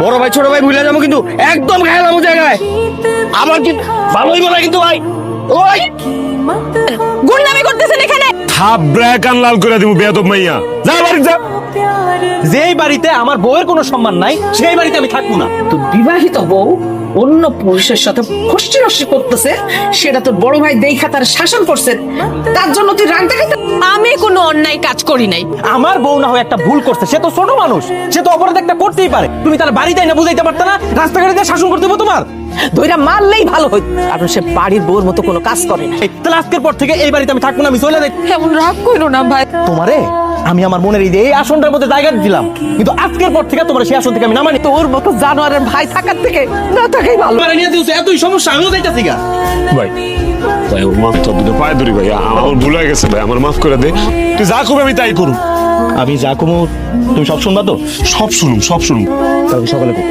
বড় ভাই ছোট ভাই ভুলে যাবো কিন্তু একদম গায়ে যাবো জায়গায় আমার কি ভালোই বলা কিন্তু ভাই ওই গুন্ডামি করতেছেন এখানে। থাবড়া কান লাল করে দিব বেয়াদব মাইয়া, যা বাড়ি যা। যেই বাড়িতে আমার বউয়ের কোনো সম্মান নাই সেই বাড়িতে আমি থাকবো না। তো বিবাহিত বউ অন্য পুরুষের সাথে ফষ্টি নষ্টি করতেছে, সেটা তোর বড় ভাই দেখা তার শাসন করছে, তার জন্য তুই রাগ দেখাতে। আমি কোনো অন্যায় কাজ করি নাই। আমার বউ না হয় একটা ভুল করছে, সে তো ছোট মানুষ, সে তো অপরাধ একটা করতেই পারে। তুমি তার বাড়িতে না বুঝাইতে পারতে না? রাস্তাঘাটে শাসন করতে হবে তোমার? ধইরা মারলেই ভালো হইত, কারণ সে বাড়ির বউর মতো কোনো কাজ করে না। তাহলে আজকের পর থেকে এই বাড়িতে আমি থাকবো না, আমি চলে যাই। এমন রাগ করো না ভাই। তোমারে আমি আমার মনের এই আসনটার মধ্যে জায়গা দিলাম, কিন্তু আজকের পর থেকে তোমার সেই আসন থেকে আমি নামানি। তোর মতো জানোয়ারের ভাই থাকার থেকে না থাকাই ভালো। তোমার নিয়ে দিয়েছো এতই সমস্যা, আমিও যাইতাছি গা। ভাই ভাই ওর মাফ তো দুটো পায়ে ধরি ভাই, আমার ভুল হয়ে গেছে ভাই, আমার মাফ করে দে। তুই যা করবি আমি তাই করুম। আমি যা কমু তুমি সব শুনবা তো? সব শুনুম, সব শুনুম। তাহলে সকালে করো।